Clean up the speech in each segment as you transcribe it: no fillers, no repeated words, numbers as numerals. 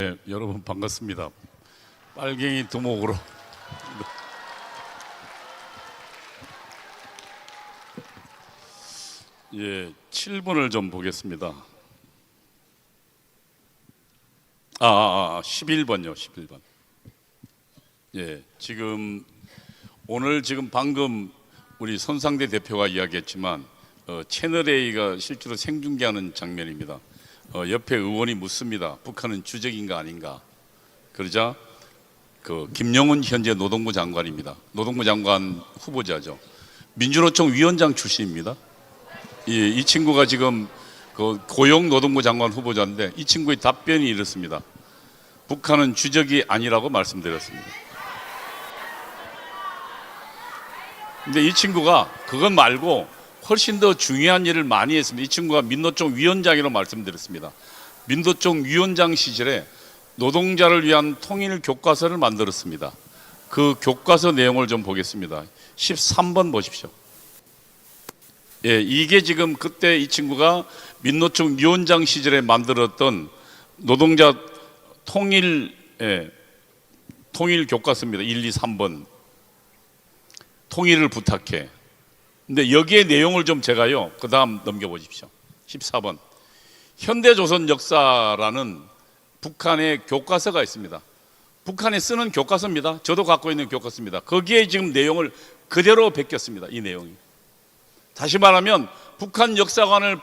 네, 여러분 반갑습니다. 빨갱이 두목으로 예, 7번을 좀 보겠습니다. 11번요. 11번. 예, 오늘 방금 우리 손상대 대표가 이야기했지만 채널A가 실제로 생중계하는 장면입니다. 옆에 의원이 묻습니다. 북한은 주적인가 아닌가? 그러자 김영훈 현재 노동부 장관입니다. 노동부 장관 후보자죠. 민주노총 위원장 출신입니다. 이 친구가 지금 고용노동부 장관 후보자인데 이 친구의 답변이 이렇습니다. 북한은 주적이 아니라고 말씀드렸습니다. 근데 이 친구가 그것 말고 훨씬 더 중요한 일을 많이 했습니다. 이 친구가 민노총 위원장이라고 말씀드렸습니다. 민노총 위원장 시절에 노동자를 위한 통일 교과서를 만들었습니다. 그 교과서 내용을 좀 보겠습니다. 13번 보십시오. 예, 이게 지금 그때 이 친구가 민노총 위원장 시절에 만들었던 노동자 통일 교과서입니다. 1, 2, 3번. 통일을 부탁해. 근데 여기에 내용을 좀 제가요, 그 다음 넘겨보십시오. 14번. 현대조선 역사라는 북한의 교과서가 있습니다. 북한에 쓰는 교과서입니다. 저도 갖고 있는 교과서입니다. 거기에 지금 내용을 그대로 베꼈습니다. 이 내용이. 다시 말하면 북한 역사관을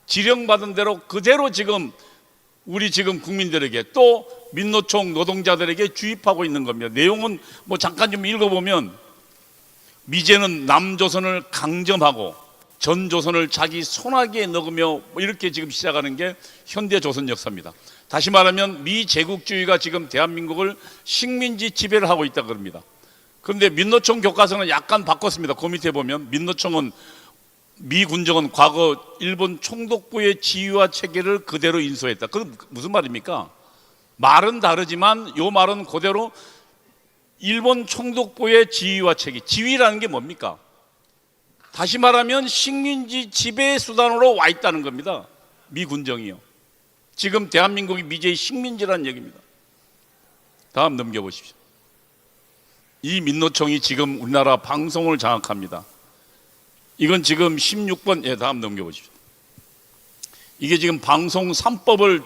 지령받은 대로 그대로 우리 국민들에게 또 민노총 노동자들에게 주입하고 있는 겁니다. 내용은 잠깐 좀 읽어보면 미제는 남조선을 강점하고 전조선을 자기 손아귀에 넣으며 이렇게 시작하는 게 현대조선 역사입니다. 다시 말하면 미제국주의가 지금 대한민국을 식민지 지배를 하고 있다 그럽니다. 그런데 민노총 교과서는 약간 바꿨습니다. 그 밑에 보면 미군정은 과거 일본 총독부의 지휘와 체계를 그대로 인수했다. 그건 무슨 말입니까? 말은 다르지만 이 말은 그대로 일본 총독부의 지휘와 체계, 지휘라는 게 뭡니까? 다시 말하면 식민지 지배 수단으로 와 있다는 겁니다. 미군정이요. 지금 대한민국이 미제의 식민지라는 얘기입니다. 다음 넘겨보십시오. 이 민노총이 지금 우리나라 방송을 장악합니다. 이건 지금 16번, 다음 넘겨보십시오. 이게 지금 방송 3법을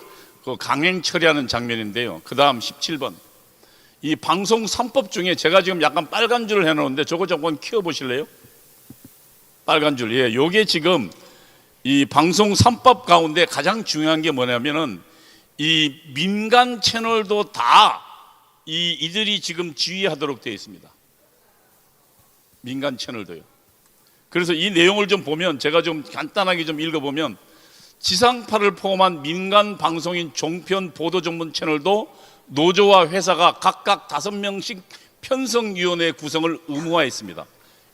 강행 처리하는 장면인데요. 그 다음 17번. 이 방송 3법 중에 제가 지금 약간 빨간 줄을 해놓은데 저거 조금 키워보실래요? 빨간 줄. 예, 요게 지금 이 방송 3법 가운데 가장 중요한 게 뭐냐면은 이 민간 채널도 다 이들이 지금 지휘하도록 되어 있습니다. 민간 채널도요. 그래서 이 내용을 좀 보면 제가 좀 간단하게 좀 읽어보면 지상파를 포함한 민간 방송인 종편 보도 전문 채널도 노조와 회사가 각각 5명씩 편성위원회 구성을 의무화했습니다.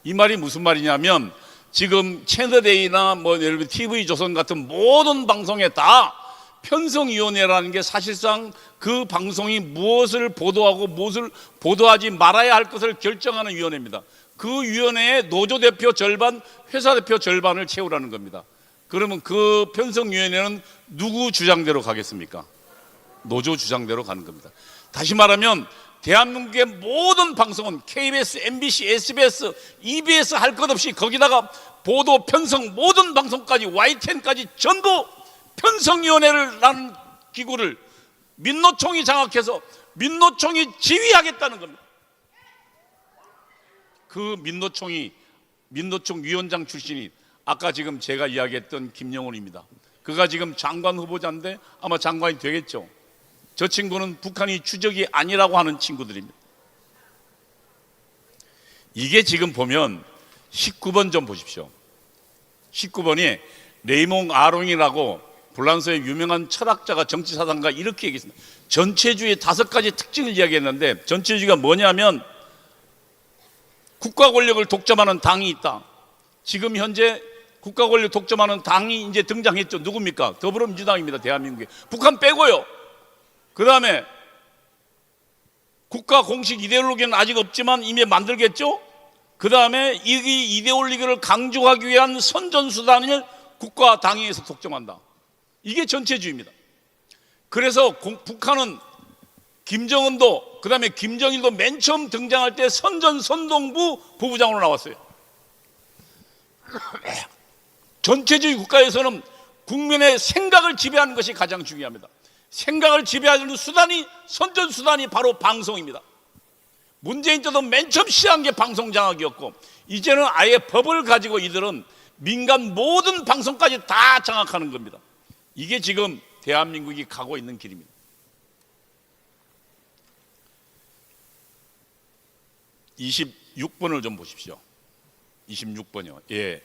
이 말이 무슨 말이냐면 지금 채널A나 예를 들어 TV조선 같은 모든 방송에 다 편성위원회라는 게 사실상 그 방송이 무엇을 보도하고 무엇을 보도하지 말아야 할 것을 결정하는 위원회입니다. 그 위원회에 노조 대표 절반, 회사 대표 절반을 채우라는 겁니다. 그러면 그 편성위원회는 누구 주장대로 가겠습니까? 노조 주장대로 가는 겁니다. 다시 말하면 대한민국의 모든 방송은 KBS, MBC, SBS, EBS 할 것 없이 거기다가 보도 편성 모든 방송까지 YTN까지 전부 편성위원회라는 기구를 민노총이 장악해서 민노총이 지휘하겠다는 겁니다. 그 민노총 위원장 출신이 아까 지금 제가 이야기했던 김영훈입니다. 그가 지금 장관 후보자인데 아마 장관이 되겠죠. 저 친구는 북한이 주적이 아니라고 하는 친구들입니다. 이게 지금 보면 19번 좀 보십시오. 19번이 레이몽 아롱이라고 불란서의 유명한 철학자가 정치사상가 이렇게 얘기했습니다. 전체주의의 5가지 특징을 이야기했는데 전체주의가 뭐냐면 국가 권력을 독점하는 당이 있다. 지금 현재 국가 권력 독점하는 당이 이제 등장했죠. 누굽니까? 더불어민주당입니다. 대한민국에. 북한 빼고요. 그 다음에 국가 공식 이데올로기는 아직 없지만 이미 만들겠죠. 그 다음에 이 이데올로기를 강조하기 위한 선전수단을 국가 당위에서 독점한다. 이게 전체주의입니다. 그래서 북한은 김정은도 그다음에 김정일도 맨 처음 등장할 때 선전선동부 부부장으로 나왔어요. 전체주의 국가에서는 국민의 생각을 지배하는 것이 가장 중요합니다. 생각을 지배하는 수단이 선전수단이 바로 방송입니다. 문재인 때도 맨 처음 시작한 게 방송장악이었고 이제는 아예 법을 가지고 이들은 민간 모든 방송까지 다 장악하는 겁니다. 이게 지금 대한민국이 가고 있는 길입니다. (26번을) 좀 보십시오. 26번이요. 예.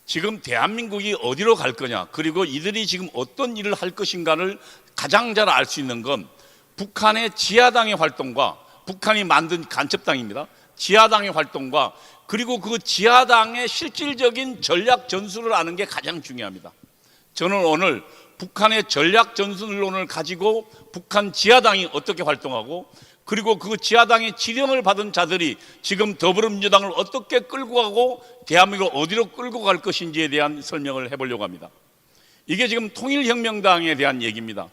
지금 대한민국이 어디로 갈 거냐, 그리고 이들이 지금 어떤 일을 할 것인가를 가장 잘 알 수 있는 건 북한의 지하당의 활동과 북한이 만든 간첩당입니다. 지하당의 활동과 그리고 그 지하당의 실질적인 전략 전술을 아는 게 가장 중요합니다. 저는 오늘 북한의 전략 전술론을 가지고 북한 지하당이 어떻게 활동하고 그리고 그 지하당의 지령을 받은 자들이 지금 더불어민주당을 어떻게 끌고 가고 대한민국을 어디로 끌고 갈 것인지에 대한 설명을 해보려고 합니다. 이게 지금 통일혁명당에 대한 얘기입니다.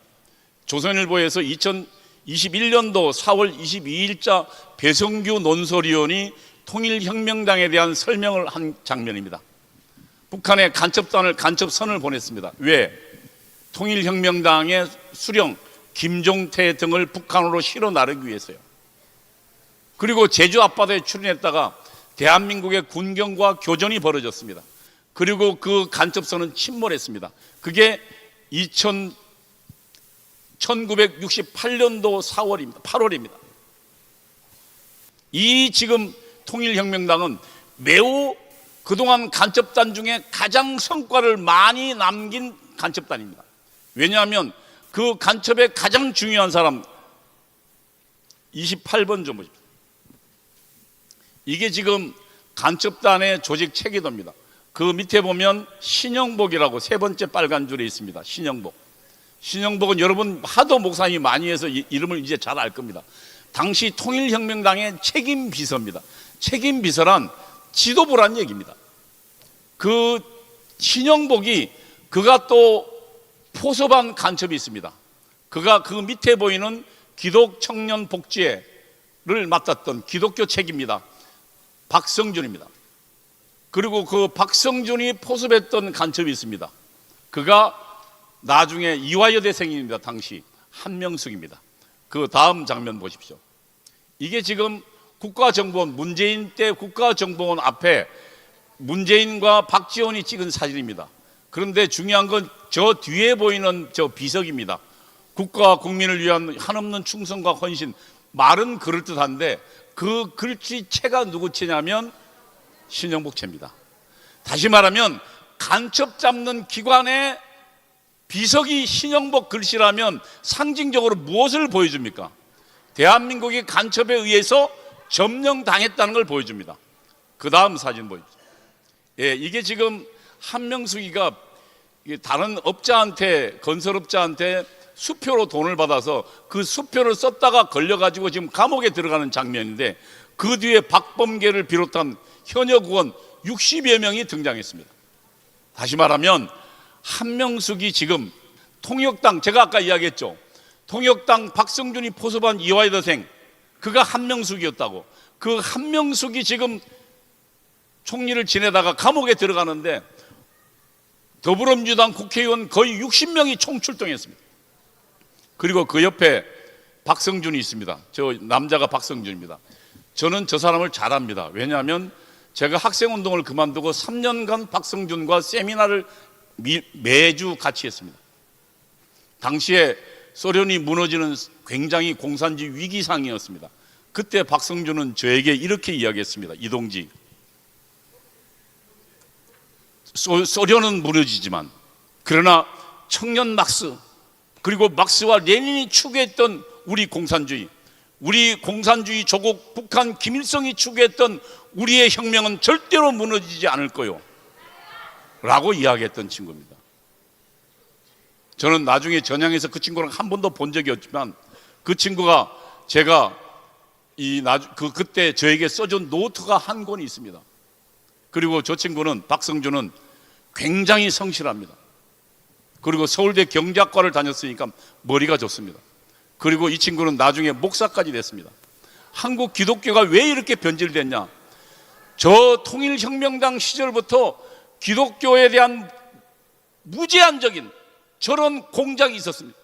조선일보에서 2021년도 4월 22일자 배성규 논설위원이 통일혁명당에 대한 설명을 한 장면입니다. 북한의 간첩선을 보냈습니다. 왜? 통일혁명당의 수령 김종태 등을 북한으로 실어 나르기 위해서요. 그리고 제주 앞바다에 출연했다가 대한민국의 군경과 교전이 벌어졌습니다. 그리고 그 간첩선은 침몰했습니다. 그게 1968년도 8월입니다. 이 지금 통일혁명당은 매우 그동안 간첩단 중에 가장 성과를 많이 남긴 간첩단입니다. 왜냐하면 그 간첩의 가장 중요한 사람 28번 좀 보십시오. 이게 지금 간첩단의 조직 체계도입니다. 그 밑에 보면 신영복이라고 세 번째 빨간 줄에 있습니다. 신영복은 여러분 하도 목사님이 많이 해서 이름을 이제 잘 알 겁니다. 당시 통일혁명당의 책임비서입니다. 책임비서란 지도부란 얘기입니다. 그 신영복이 그가 또 포섭한 간첩이 있습니다. 그가 그 밑에 보이는 기독청년복지회를 맡았던 기독교 책입니다. 박성준입니다. 그리고 그 박성준이 포섭했던 간첩이 있습니다. 그가 나중에 이화여대생입니다. 당시 한명숙입니다. 그 다음 장면 보십시오. 이게 지금 국가정보원, 문재인 때 국가정보원 앞에 문재인과 박지원이 찍은 사진입니다. 그런데 중요한 건 저 뒤에 보이는 저 비석입니다. 국가와 국민을 위한 한없는 충성과 헌신. 말은 그럴듯한데 그 글씨체가 누구 체냐면 신영복 체입니다. 다시 말하면 간첩 잡는 기관의 비석이 신영복 글씨라면 상징적으로 무엇을 보여줍니까? 대한민국이 간첩에 의해서 점령당했다는 걸 보여줍니다. 그 다음 사진 보여주죠. 예, 이게 지금 한명숙이가 다른 업자한테, 건설업자한테 수표로 돈을 받아서 그 수표를 썼다가 걸려가지고 지금 감옥에 들어가는 장면인데 그 뒤에 박범계를 비롯한 현역 의원 60여 명이 등장했습니다. 다시 말하면 한명숙이 지금 통역당, 제가 아까 이야기했죠. 통역당 박성준이 포섭한 이화여대생, 그가 한명숙이었다고. 그 한명숙이 지금 총리를 지내다가 감옥에 들어가는데 더불어민주당 국회의원 거의 60명이 총출동했습니다. 그리고 그 옆에 박성준이 있습니다. 저 남자가 박성준입니다. 저는 저 사람을 잘 압니다. 왜냐하면 제가 학생운동을 그만두고 3년간 박성준과 세미나를 매주 같이 했습니다. 당시에 소련이 무너지는 굉장히 공산주의 위기상이었습니다. 그때 박성준은 저에게 이렇게 이야기했습니다. 이동지, 소련은 무너지지만 그러나 청년 막스 그리고 막스와 레닌이 추구했던 우리 공산주의 조국 북한 김일성이 추구했던 우리의 혁명은 절대로 무너지지 않을 거요 라고 이야기했던 친구입니다. 저는 나중에 전향해서 그 친구랑 한 번도 본 적이 없지만 그 친구가 제가 그때 저에게 써준 노트가 한 권이 있습니다. 그리고 저 친구는, 박성준은 굉장히 성실합니다. 그리고 서울대 경제학과를 다녔으니까 머리가 좋습니다. 그리고 이 친구는 나중에 목사까지 됐습니다. 한국 기독교가 왜 이렇게 변질됐냐? 저 통일혁명당 시절부터 기독교에 대한 무제한적인 저런 공작이 있었습니다.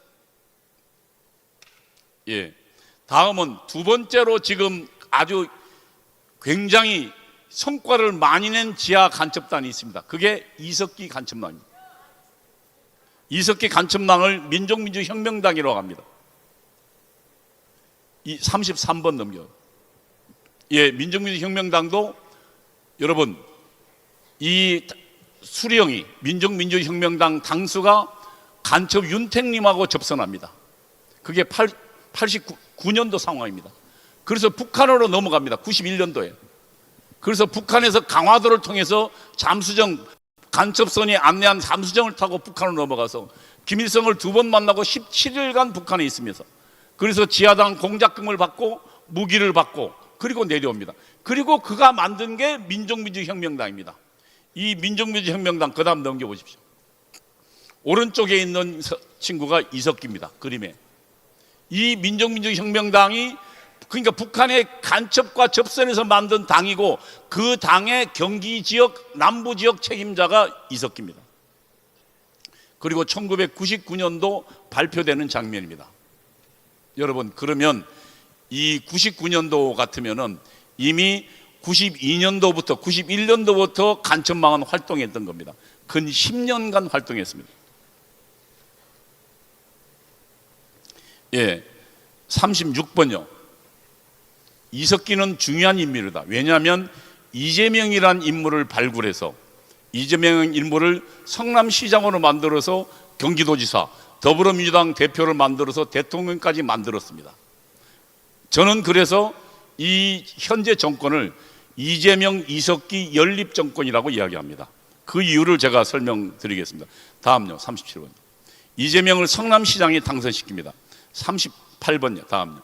예. 다음은 두 번째로 지금 아주 굉장히 성과를 많이 낸 지하 간첩단이 있습니다. 그게 이석기 간첩당입니다. 이석기 간첩당을 민족민주혁명당이라고 합니다. 이 33번 넘겨요. 예, 민족민주혁명당도 여러분 이 수령이 민족민주혁명당 당수가 간첩 윤택님하고 접선합니다. 그게 89년도 상황입니다. 그래서 북한으로 넘어갑니다. 91년도에. 그래서 북한에서 강화도를 통해서 잠수정 간첩선이 안내한 잠수정을 타고 북한으로 넘어가서 김일성을 두 번 만나고 17일간 북한에 있으면서 그래서 지하당 공작금을 받고 무기를 받고 그리고 내려옵니다. 그리고 그가 만든 게 민족민주혁명당입니다. 이 민족민주혁명당 그 다음 넘겨보십시오. 오른쪽에 있는 친구가 이석기입니다. 그림에. 이 민족민주혁명당이 그러니까 북한의 간첩과 접선해서 만든 당이고 그 당의 경기 지역 남부 지역 책임자가 이석기입니다. 그리고 1999년도 발표되는 장면입니다. 여러분 그러면 이 99년도 같으면은 이미 92년도부터 91년도부터 간첩망은 활동했던 겁니다. 근 10년간 활동했습니다. 예, 36번요. 이석기는 중요한 인물이다. 왜냐하면 이재명이란 인물을 발굴해서 이재명 인물을 성남시장으로 만들어서 경기도지사, 더불어민주당 대표를 만들어서 대통령까지 만들었습니다. 저는 그래서 이 현재 정권을 이재명, 이석기 연립정권이라고 이야기합니다. 그 이유를 제가 설명드리겠습니다. 다음요, 37번. 이재명을 성남시장에 당선시킵니다. 38번요, 다음요.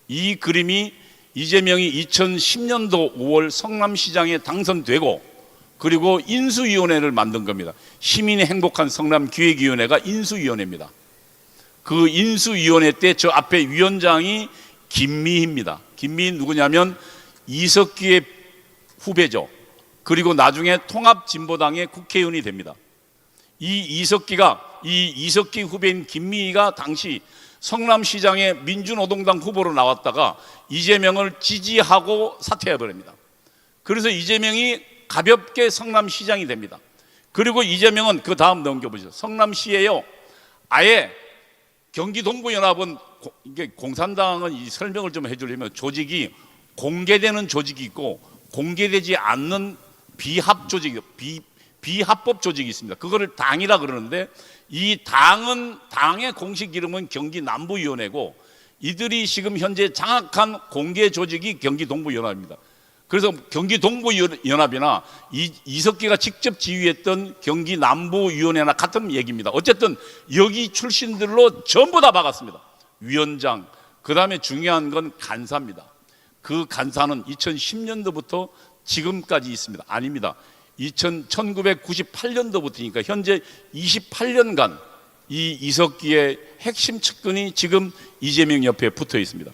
이 그림이 이재명이 2010년도 5월 성남시장에 당선되고 그리고 인수위원회를 만든 겁니다. 시민의 행복한 성남 기획위원회가 인수위원회입니다. 그 인수위원회 때 저 앞에 위원장이 김미희입니다. 김미희 누구냐면 이석기의 후배죠. 그리고 나중에 통합진보당의 국회의원이 됩니다. 이 이석기 후배인 김미희가 당시 성남시장의 민주노동당 후보로 나왔다가 이재명을 지지하고 사퇴해버립니다. 그래서 이재명이 가볍게 성남시장이 됩니다. 그리고 이재명은 그 다음 넘겨보시죠. 성남시에요. 아예 경기동부연합은 이게 공산당은 이 설명을 좀 해주려면 조직이 공개되는 조직이 있고 공개되지 않는 비합 조직, 비합법 조직이 있습니다. 그거를 당이라 그러는데 이 당은 당의 공식 이름은 경기남부위원회고 이들이 지금 현재 장악한 공개 조직이 경기동부연합입니다. 그래서 경기동부연합이나 이석기가 직접 지휘했던 경기남부위원회나 같은 얘기입니다. 어쨌든 여기 출신들로 전부 다 박았습니다. 위원장, 그 다음에 중요한 건 간사입니다. 그 간사는 2010년도부터 지금까지 있습니다. 아닙니다. 1998년도부터니까 현재 28년간 이 이석기의 핵심 측근이 지금 이재명 옆에 붙어 있습니다.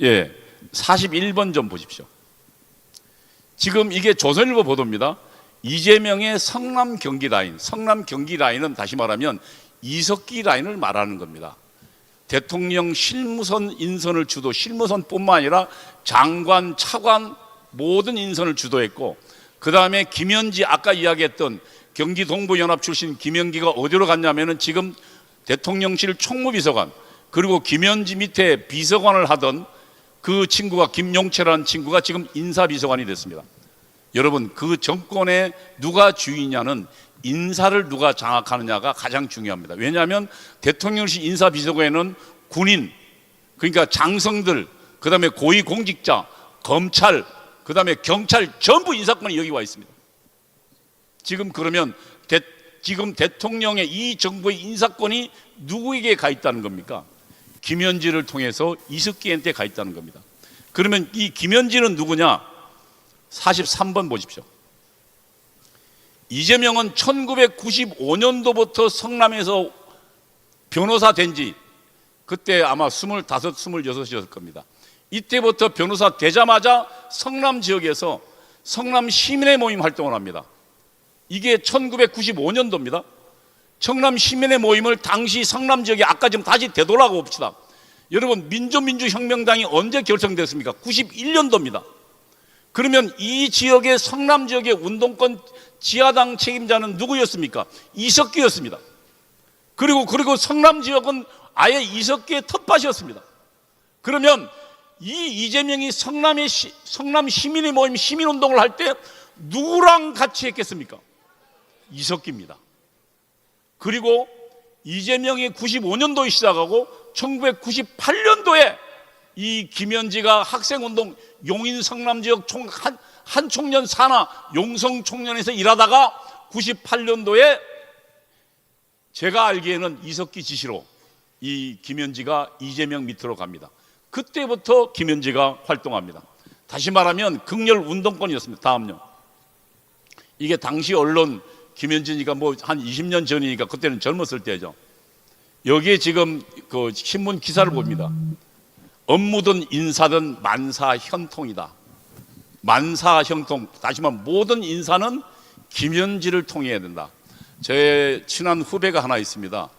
예, 41번 좀 보십시오. 지금 이게 조선일보 보도입니다. 이재명의 성남 경기 라인, 성남 경기 라인은 다시 말하면 이석기 라인을 말하는 겁니다. 대통령 실무선 인선을 주도, 실무선뿐만 아니라 장관, 차관 모든 인선을 주도했고 그 다음에 김현지 아까 이야기했던 경기동부연합 출신 김현기가 어디로 갔냐면은 지금 대통령실 총무비서관 그리고 김현지 밑에 비서관을 하던 그 친구가 김용채라는 친구가 지금 인사비서관이 됐습니다. 여러분 그 정권에 누가 주인이냐는 인사를 누가 장악하느냐가 가장 중요합니다. 왜냐하면 대통령실 인사비서관에는 군인 그러니까 장성들 그 다음에 고위공직자 검찰 그 다음에 경찰 전부 인사권이 여기 와 있습니다. 지금 그러면 지금 대통령의 이 정부의 인사권이 누구에게 가 있다는 겁니까? 김현지를 통해서 이석기한테 가 있다는 겁니다. 그러면 이 김현지는 누구냐? 43번 보십시오. 이재명은 1995년도부터 성남에서 변호사 된 지 그때 아마 25, 26이었을 겁니다. 이때부터 변호사 되자마자 성남 지역에서 성남 시민의 모임 활동을 합니다. 이게 1995년도입니다. 성남 시민의 모임을 당시 성남 지역에 아까 좀 다시 되돌아가 봅시다. 여러분, 민주혁명당이 언제 결성됐습니까? 91년도입니다. 그러면 이 지역의 성남 지역의 운동권 지하당 책임자는 누구였습니까? 이석기였습니다. 그리고 성남 지역은 아예 이석기의 텃밭이었습니다. 그러면 이 이재명이 성남 시민의 모임 시민운동을 할 때 누구랑 같이 했겠습니까? 이석기입니다. 그리고 이재명이 95년도에 시작하고 1998년도에 이 김현지가 학생운동 용인 성남 지역 한 청년 산하 용성 청년에서 일하다가 98년도에 제가 알기에는 이석기 지시로 이 김현지가 이재명 밑으로 갑니다. 그때부터 김현지가 활동합니다. 다시 말하면 극렬 운동권이었습니다. 다음요. 이게 당시 언론 김현지니까 뭐 한 20년 전이니까 그때는 젊었을 때죠. 여기에 지금 그 신문 기사를 봅니다. 업무든 인사든 만사 현통이다. 만사 형통, 다시 말하면 모든 인사는 김현지를 통해야 된다. 제 친한 후배가 하나 있습니다.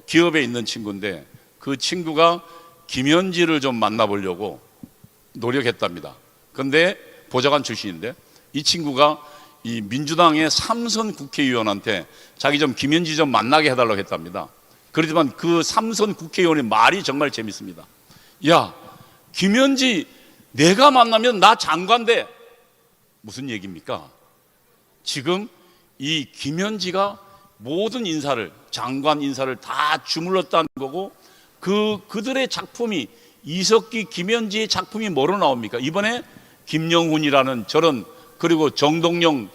기업에 있는 친구인데 그 친구가 김현지를 좀 만나보려고 노력했답니다. 그런데 보좌관 출신인데 이 친구가 이 민주당의 3선 국회의원한테 자기 좀 김현지 좀 만나게 해달라고 했답니다. 그렇지만 그 3선 국회의원의 말이 정말 재밌습니다. 야, 김현지 내가 만나면 나 장관 돼. 무슨 얘기입니까? 지금 이 김현지가 모든 인사를, 장관 인사를 다 주물렀다는 거고, 그들의 작품이, 이석기, 김현지의 작품이 뭐로 나옵니까? 이번에 김영훈이라는 저런, 그리고 정동영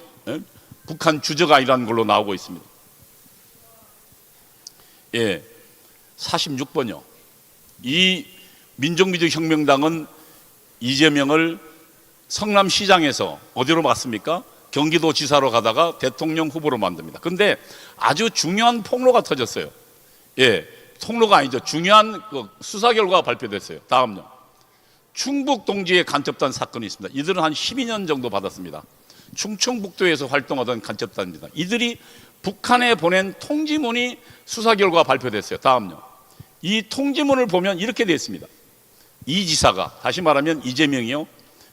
북한 주적아이라는 걸로 나오고 있습니다. 예, 46번요. 이 민족민주혁명당은 이재명을 성남시장에서 어디로 맞습니까? 경기도지사로 가다가 대통령 후보로 만듭니다. 그런데 아주 중요한 폭로가 터졌어요. 예, 폭로가 아니죠. 중요한 수사 결과가 발표됐어요. 다음요. 충북 동지의 간첩단 사건이 있습니다. 이들은 한 12년 정도 받았습니다. 충청북도에서 활동하던 간첩단입니다. 이들이 북한에 보낸 통지문이 수사 결과가 발표됐어요. 다음요. 이 통지문을 보면 이렇게 되어 있습니다. 이 지사가, 다시 말하면 이재명이요,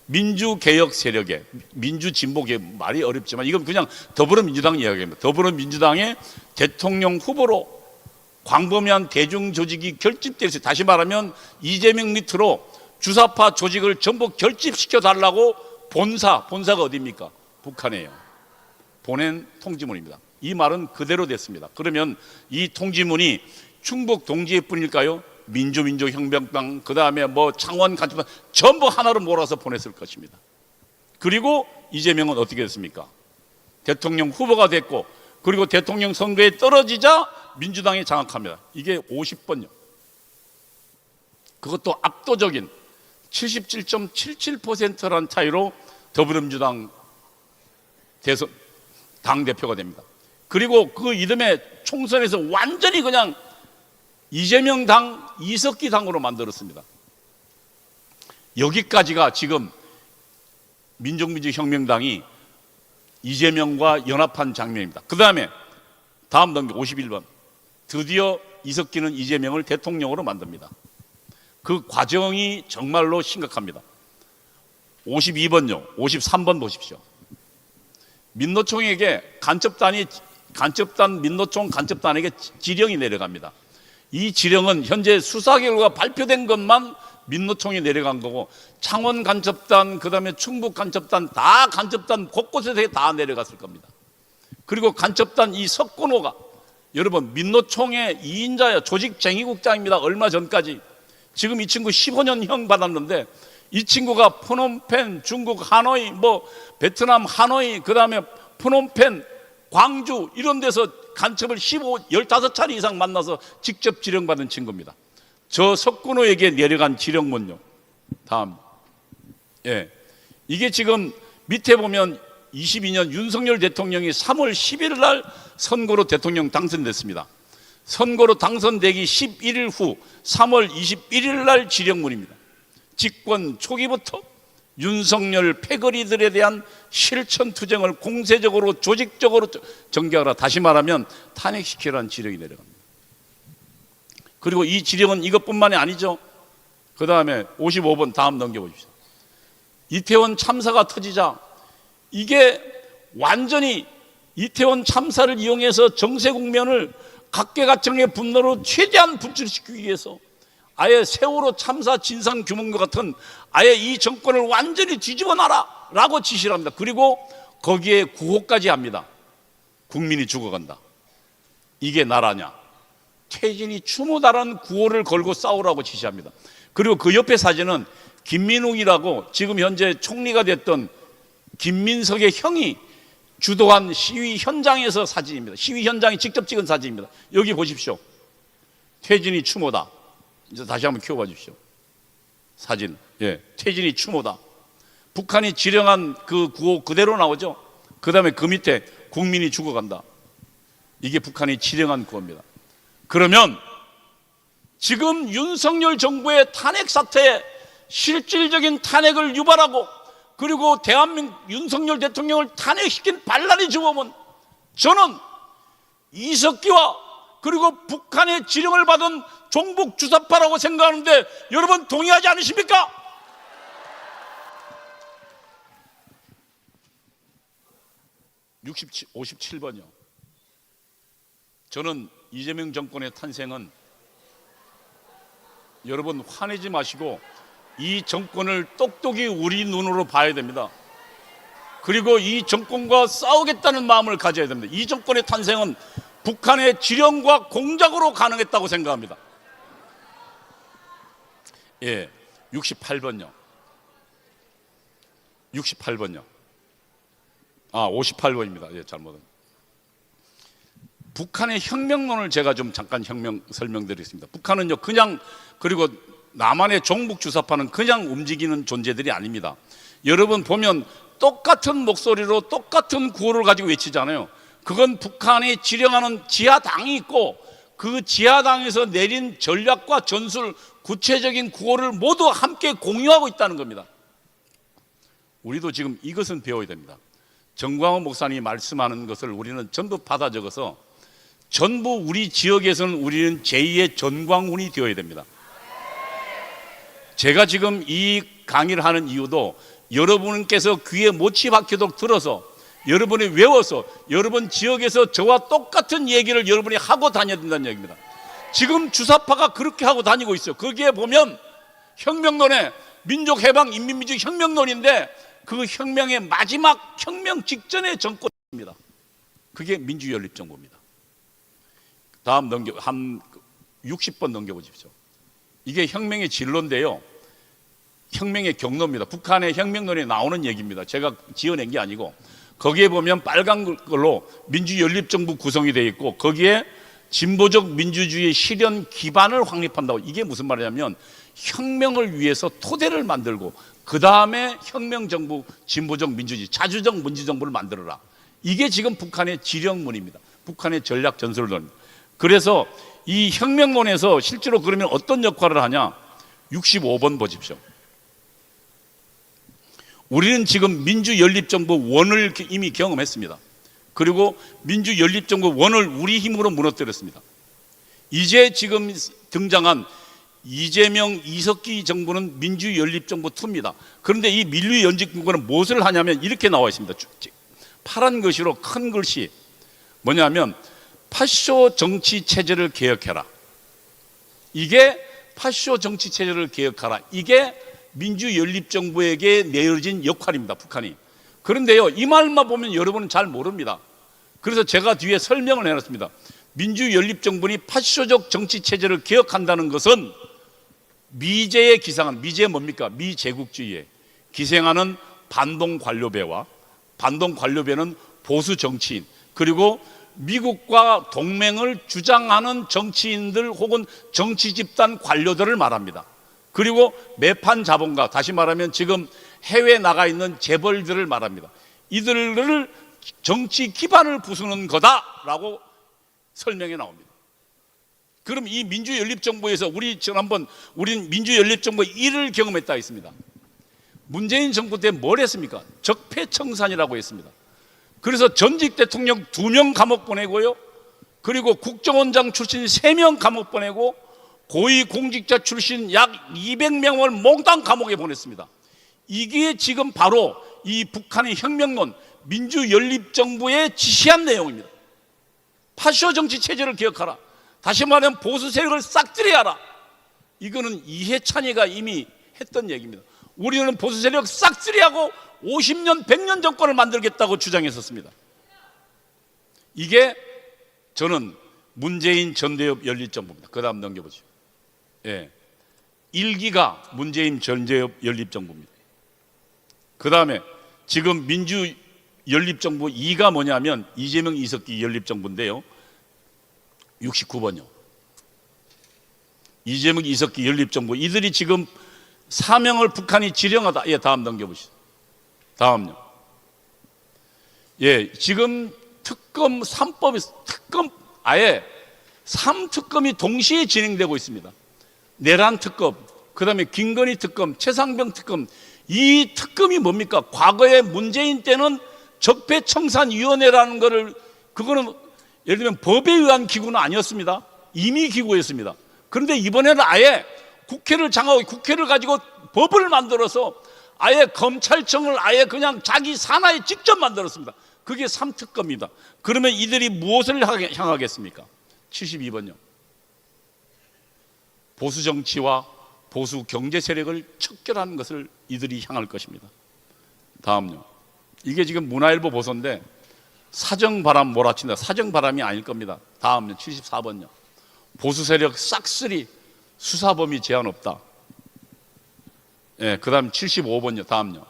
민주개혁 세력의, 민주진보개혁, 말이 어렵지만 이건 그냥 더불어민주당 이야기입니다. 더불어민주당의 대통령 후보로 광범위한 대중조직이 결집되어 있어요. 다시 말하면 이재명 밑으로 주사파 조직을 전부 결집시켜 달라고 본사가 어디입니까? 북한이에요. 보낸 통지문입니다. 이 말은 그대로 됐습니다. 그러면 이 통지문이 충북 동지의 뿐일까요? 민주혁명당, 그 다음에 뭐 창원 간첩단 전부 하나로 몰아서 보냈을 것입니다. 그리고 이재명은 어떻게 됐습니까? 대통령 후보가 됐고, 그리고 대통령 선거에 떨어지자 민주당이 장악합니다. 이게 50번요. 그것도 압도적인 77.77%라는 차이로 더불어민주당 대선 당대표가 됩니다. 그리고 그 이듬해 총선에서 완전히 그냥 이재명 당, 이석기 당으로 만들었습니다. 여기까지가 지금 민족민주혁명당이 이재명과 연합한 장면입니다. 그 다음에 다음 넘겨 51번. 드디어 이석기는 이재명을 대통령으로 만듭니다. 그 과정이 정말로 심각합니다. 52번요. 53번 보십시오. 민노총에게 민노총 간첩단에게 지령이 내려갑니다. 이 지령은 현재 수사 결과 발표된 것만 민노총이 내려간 거고, 창원 간첩단, 그 다음에 충북 간첩단, 다 간첩단 곳곳에서 다 내려갔을 겁니다. 그리고 간첩단 이 석권호가, 여러분, 민노총의 2인자야, 조직쟁의국장입니다. 얼마 전까지. 지금 이 친구 15년형 받았는데, 이 친구가 프놈펜, 중국 하노이, 뭐 베트남 하노이, 그 다음에 프놈펜, 광주 이런 데서 간첩을 15차례 이상 만나서 직접 지령받은 친구입니다. 저 석근호에게 내려간 지령문요. 다음. 예. 이게 지금 밑에 보면 22년 윤석열 대통령이 3월 10일 날 선거로 대통령 당선됐습니다. 선거로 당선되기 11일 후 3월 21일 날 지령문입니다. 집권 초기부터 윤석열 패거리들에 대한 실천투쟁을 공세적으로 조직적으로 전개하라. 다시 말하면 탄핵시키라는 지령이 내려갑니다. 그리고 이 지령은 이것뿐만이 아니죠. 그 다음에 55번 다음 넘겨보십시오. 이태원 참사가 터지자 이게 완전히 이태원 참사를 이용해서 정세 국면을 각계각층의 분노로 최대한 분출시키기 위해서 아예 세월호 참사 진상 규명과 같은 아예 이 정권을 완전히 뒤집어 놔라 라고 지시를 합니다. 그리고 거기에 구호까지 합니다. 국민이 죽어간다. 이게 나라냐? 퇴진이 추모다라는 구호를 걸고 싸우라고 지시합니다. 그리고 그 옆에 사진은 김민웅이라고 지금 현재 총리가 됐던 김민석의 형이 주도한 시위 현장에서 사진입니다. 시위 현장이 직접 찍은 사진입니다. 여기 보십시오. 퇴진이 추모다. 이제 다시 한번 키워봐 주십시오. 사진. 예, 퇴진이 추모다. 북한이 지령한 그 구호 그대로 나오죠. 그 다음에 그 밑에 국민이 죽어간다. 이게 북한이 지령한 구호입니다. 그러면 지금 윤석열 정부의 탄핵 사태에 실질적인 탄핵을 유발하고 그리고 대한민국 윤석열 대통령을 탄핵시킨 반란의 주범은 저는 이석기와 그리고 북한의 지령을 받은 종북 주사파라고 생각하는데 여러분 동의하지 않으십니까? (67) 57번이요. 저는 이재명 정권의 탄생은 여러분 화내지 마시고 이 정권을 똑똑히 우리 눈으로 봐야 됩니다. 그리고 이 정권과 싸우겠다는 마음을 가져야 됩니다. 이 정권의 탄생은 북한의 지령과 공작으로 가능했다고 생각합니다. 예, 68번요. 68번요. 아, 58번입니다. 예, 잘못은. 북한의 혁명론을 제가 좀 잠깐 설명드리겠습니다. 북한은요, 그냥, 그리고 남한의 종북 주사파는 그냥 움직이는 존재들이 아닙니다. 여러분 보면 똑같은 목소리로 똑같은 구호를 가지고 외치잖아요. 그건 북한이 지령하는 지하당이 있고 그 지하당에서 내린 전략과 전술, 구체적인 구호를 모두 함께 공유하고 있다는 겁니다. 우리도 지금 이것은 배워야 됩니다. 정광훈 목사님이 말씀하는 것을 우리는 전부 받아 적어서 전부 우리 지역에서는 우리는 제2의 전광훈이 되어야 됩니다. 제가 지금 이 강의를 하는 이유도 여러분께서 귀에 못이 박히도록 들어서 여러분이 외워서 여러분 지역에서 저와 똑같은 얘기를 여러분이 하고 다녀야 된다는 얘기입니다. 지금 주사파가 그렇게 하고 다니고 있어요. 거기에 보면 혁명론에 민족해방 인민민주혁명론인데 그 혁명의 마지막 혁명 직전의 정권입니다. 그게 민주연립정부입니다. 다음 한 60번 넘겨보십시오. 이게 혁명의 진로인데요, 혁명의 경로입니다. 북한의 혁명론에 나오는 얘기입니다. 제가 지어낸 게 아니고 거기에 보면 빨간 걸로 민주연립정부 구성이 되어 있고 거기에 진보적 민주주의 실현 기반을 확립한다고. 이게 무슨 말이냐면 혁명을 위해서 토대를 만들고 그 다음에 혁명정부, 진보적 민주주의, 자주적 민주정부를 만들어라. 이게 지금 북한의 지령문입니다. 북한의 전략 전술론입니다. 그래서 이 혁명론에서 실제로 그러면 어떤 역할을 하냐? 65번 보십시오. 우리는 지금 민주연립정부 원을 이미 경험했습니다. 그리고 민주연립정부 원을 우리 힘으로 무너뜨렸습니다. 이제 지금 등장한 이재명, 이석기 정부는 민주연립정부 2입니다. 그런데 이 민주연립정부는 무엇을 하냐면 이렇게 나와 있습니다. 파란 글씨로 큰 글씨 뭐냐면 파쇼 정치 체제를 개혁해라. 이게 파쇼 정치 체제를 개혁하라. 이게 민주연립정부에게 내어진 역할입니다. 북한이. 그런데요, 이 말만 보면 여러분은 잘 모릅니다. 그래서 제가 뒤에 설명을 해놨습니다. 민주연립정부는 파쇼적 정치 체제를 개혁한다는 것은 미제에 기생한, 미제 뭡니까? 미제국주의에 기생하는 반동 관료배와 반동 관료배는 보수 정치인, 그리고 미국과 동맹을 주장하는 정치인들 혹은 정치 집단 관료들을 말합니다. 그리고 매판 자본가, 다시 말하면 지금 해외에 나가 있는 재벌들을 말합니다. 이들을 정치 기반을 부수는 거다라고 설명해 나옵니다. 그럼 이 민주연립정부에서 우리는 민주연립정부 1을 경험했다 했습니다. 문재인 정부 때 뭘 했습니까? 적폐청산이라고 했습니다. 그래서 전직 대통령 2명 감옥 보내고요, 그리고 국정원장 출신 3명 감옥 보내고 고위공직자 출신 약 200명을 몽땅 감옥에 보냈습니다. 이게 지금 바로 이 북한의 혁명론 민주연립정부에 지시한 내용입니다. 파쇼 정치 체제를 기억하라. 다시 말하면 보수 세력을 싹쓸이하라. 이거는 이해찬이가 이미 했던 얘기입니다. 우리는 보수 세력 싹쓸이하고 50년, 100년 정권을 만들겠다고 주장했었습니다. 이게 저는 문재인 전대협 연립정부입니다. 그 다음 넘겨보죠. 1기가 문재인 전대협 연립정부입니다. 그 다음에 지금 민주연립정부 2가 뭐냐면 이재명, 이석기 연립정부인데요. 69번요. 이재명, 이석기 연립정부. 이들이 지금 사명을 북한이 지령하다. 다음 넘겨보시죠. 다음요. 지금 특검 3법이 아예 3특검이 동시에 진행되고 있습니다. 내란 특검, 그 다음에 김건희 특검, 최상병 특검. 이 특검이 뭡니까? 과거에 문재인 때는 적폐청산위원회라는 거를, 그거는 예를 들면 법에 의한 기구는 아니었습니다. 임의 기구였습니다. 그런데 이번에는 아예 국회를 장악하고 국회를 가지고 법을 만들어서 아예 검찰청을 아예 그냥 자기 산하에 직접 만들었습니다. 그게 3특검입니다. 그러면 이들이 무엇을 향하겠습니까? 72번요. 보수 정치와 보수 경제 세력을 척결하는 것을 이들이 향할 것입니다. 다음요. 이게 지금 문화일보 보도인데 사정바람 몰아친다. 사정바람이 아닐 겁니다. 다음요. 74번요. 보수 세력 싹쓸이, 수사범위 제한 없다. 그 다음 75번요. 다음요.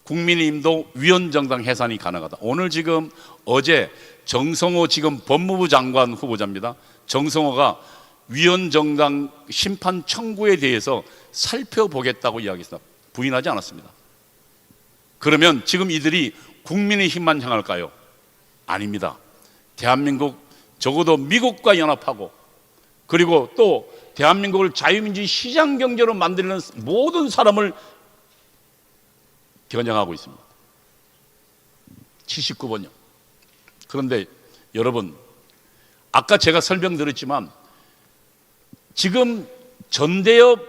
국민의힘도 위원정당 해산이 가능하다. 오늘 지금 어제 정성호 지금 법무부 장관 후보자입니다. 정성호가 위원정당 심판 청구에 대해서 살펴보겠다고 이야기했습니다. 부인하지 않았습니다. 그러면 지금 이들이 국민의힘만 향할까요? 아닙니다. 대한민국, 적어도 미국과 연합하고, 그리고 또 대한민국을 자유민주주의 시장경제로 만드는 모든 사람을 겨냥하고 있습니다. 79번요. 그런데 여러분, 아까 제가 설명드렸지만 지금 전대협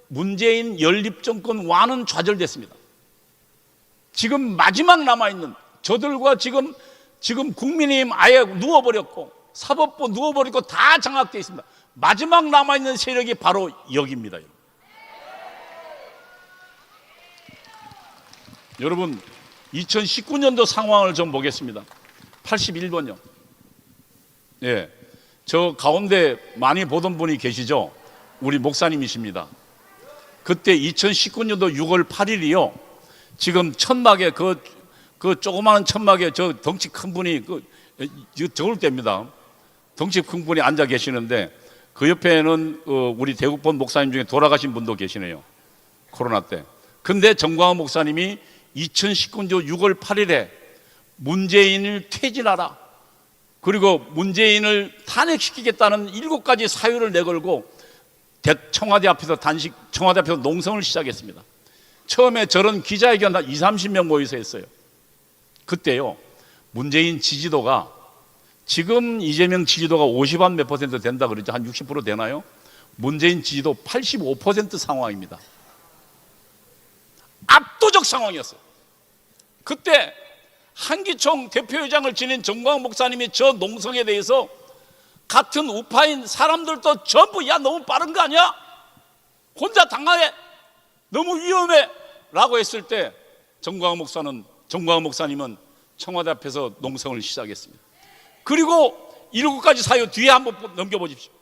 문재인 연립정권와는 좌절됐습니다. 지금 마지막 남아있는 저들과 지금 국민의힘 아예 누워버렸고, 사법부 누워버리고 다 장악되어 있습니다. 마지막 남아있는 세력이 바로 여기입니다. 여러분, 2019년도 상황을 좀 보겠습니다. 81번요. 저 가운데 많이 보던 분이 계시죠? 우리 목사님이십니다. 그때 2019년도 6월 8일이요. 지금 천막에 그 조그마한 천막에 저 덩치 큰 분이 저울 때입니다. 덩치 큰 분이 앉아 계시는데 그 옆에는 우리 대국본 목사님 중에 돌아가신 분도 계시네요. 코로나 때. 근데 정광훈 목사님이 2019년 6월 8일에 문재인을 퇴진하라, 그리고 문재인을 탄핵시키겠다는 7가지 사유를 내걸고 청와대 앞에서 농성을 시작했습니다. 처음에 저런 기자회견 한 20-30명 모여서 했어요. 그때요, 문재인 지지도가 지금 이재명 지지도가 50한 몇 퍼센트 된다 그러죠. 한 60% 되나요? 문재인 지지도 85% 상황입니다. 압도적 상황이었어요. 그때 한기총 대표회장을 지낸 정광훈 목사님이 저 농성에 대해서 같은 우파인 사람들도 전부 야 너무 빠른 거 아니야? 혼자 당하해? 너무 위험해? 라고 했을 때 정광훈 목사님은 청와대 앞에서 농성을 시작했습니다. 그리고 7가지 사유 뒤에 한번 넘겨보십시오.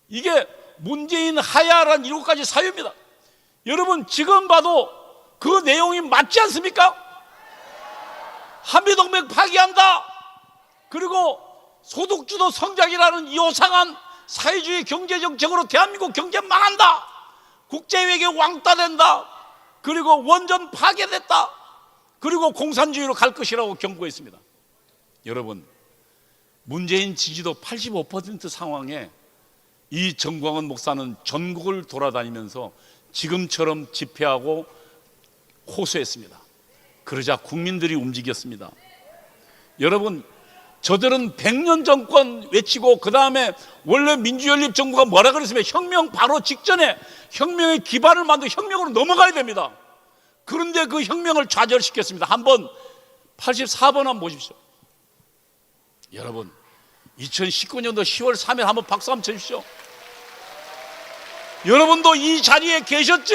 이게 문재인 하야라는 7가지 사유입니다. 여러분, 지금 봐도 그 내용이 맞지 않습니까? 한미동맹 파기한다. 그리고 소득주도 성장이라는 요상한 사회주의 경제정책으로 대한민국 경제 망한다. 국제외교 왕따 된다. 그리고 원전 파괴됐다. 그리고 공산주의로 갈 것이라고 경고했습니다. 여러분, 문재인 지지도 85% 상황에 이 정광훈 목사는 전국을 돌아다니면서 지금처럼 집회하고 호소했습니다. 그러자 국민들이 움직였습니다. 여러분, 저들은 100년 정권 외치고 그 다음에 원래 민주연립 정부가 뭐라 그랬으면 혁명 바로 직전에 혁명의 기반을 만들고 혁명으로 넘어가야 됩니다. 그런데 그 혁명을 좌절시켰습니다. 한번 84번 한번 보십시오. 여러분, 2019년도 10월 3일 한번 박수 한번 쳐주십시오. 여러분도 이 자리에 계셨죠?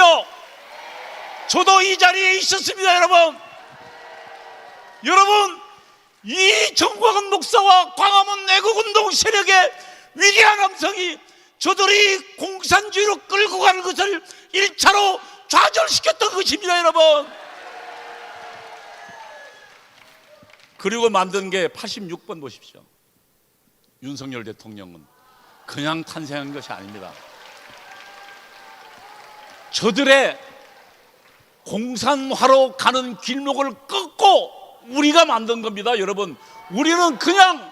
저도 이 자리에 있었습니다. 여러분, 이 정광훈 목사와 광화문 애국운동 세력의 위대한 함성이 저들이 공산주의로 끌고 가는 것을 1차로 좌절시켰던 것입니다. 여러분, 그리고 만든 게 86번 보십시오. 윤석열 대통령은 그냥 탄생한 것이 아닙니다. 저들의 공산화로 가는 길목을 끊고 우리가 만든 겁니다. 여러분, 우리는 그냥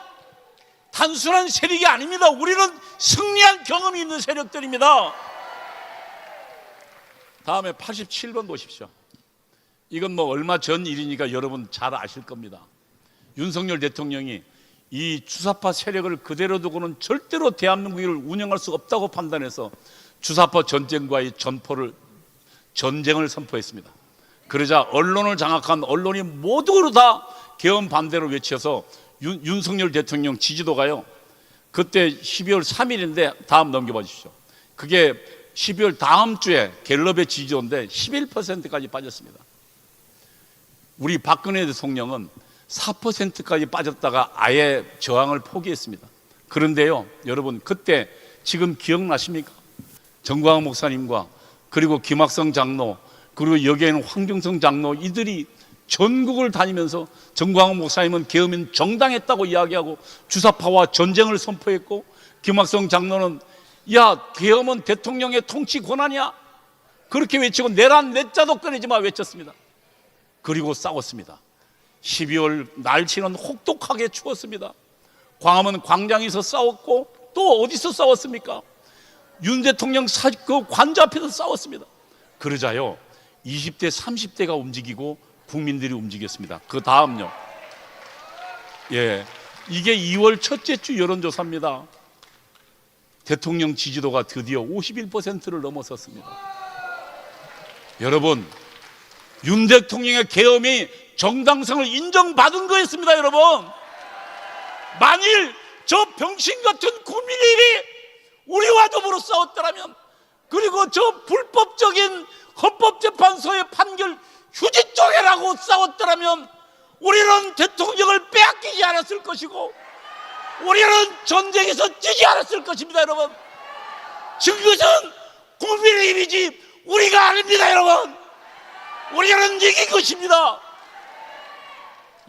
단순한 세력이 아닙니다. 우리는 승리한 경험이 있는 세력들입니다. 다음에 87번 보십시오. 이건 뭐 얼마 전 일이니까 여러분 잘 아실 겁니다. 윤석열 대통령이 이 주사파 세력을 그대로 두고는 절대로 대한민국을 운영할 수 없다고 판단해서 주사파 전쟁과의 전쟁을 선포했습니다. 그러자 언론을 장악한 언론이 모두 다 개헌 반대로 외쳐서 윤석열 대통령 지지도가요, 그때 12월 3일인데 다음 넘겨봐 주십시오. 그게 12월 다음 주에 갤럽의 지지도인데 11%까지 빠졌습니다. 우리 박근혜 대통령은 4%까지 빠졌다가 아예 저항을 포기했습니다. 그런데요, 여러분, 그때 지금 기억나십니까? 정광훈 목사님과 그리고 김학성 장로, 그리고 여기에는 황경성 장로, 이들이 전국을 다니면서 정광훈 목사님은 계엄인 정당했다고 이야기하고 주사파와 전쟁을 선포했고, 김학성 장로는 야, 계엄은 대통령의 통치 권한이야, 그렇게 외치고 내란 내자도 꺼내지 마 외쳤습니다. 그리고 싸웠습니다. 12월 날씨는 혹독하게 추웠습니다. 광화문 광장에서 싸웠고 또 어디서 싸웠습니까? 윤 대통령 그 관저 앞에서 싸웠습니다. 그러자요, 20대 30대가 움직이고 국민들이 움직였습니다. 그 다음요, 이게 2월 첫째 주 여론조사입니다. 대통령 지지도가 드디어 51%를 넘어섰습니다. 여러분, 윤 대통령의 계엄이 정당성을 인정받은 거였습니다. 여러분, 만일 저 병신 같은 국민들이 우리와 더불어 싸웠더라면, 그리고 저 불법적인 헌법재판소의 판결 휴지 쪼개라고 싸웠더라면 우리는 대통령을 빼앗기지 않았을 것이고 우리는 전쟁에서 지지 않았을 것입니다. 여러분, 지금 그것은 국민의힘이지 우리가 아닙니다. 여러분, 우리는 이긴 것입니다.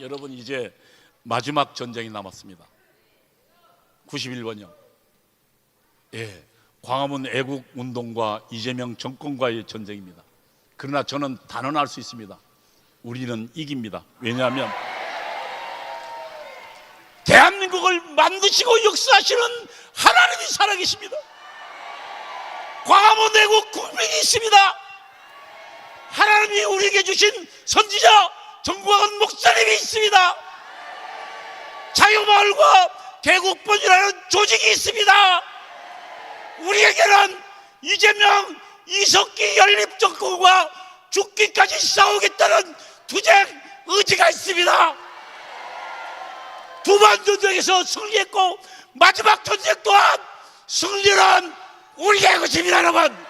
여러분, 이제 마지막 전쟁이 남았습니다. 91번이요. 광화문 애국운동과 이재명 정권과의 전쟁입니다. 그러나 저는 단언할 수 있습니다. 우리는 이깁니다. 왜냐하면 대한민국을 만드시고 역사하시는 하나님이 살아계십니다. 광화문 애국 국민이 있습니다. 하나님이 우리에게 주신 선지자 정광훈 목사님이 있습니다. 자유마을과 개국본이라는 조직이 있습니다. 우리에게는 이재명, 이석기 연립정권과 죽기까지 싸우겠다는 투쟁 의지가 있습니다. 두 번 전쟁에서 승리했고 마지막 전쟁 또한 승리는 우리의 것입니다. 여러분,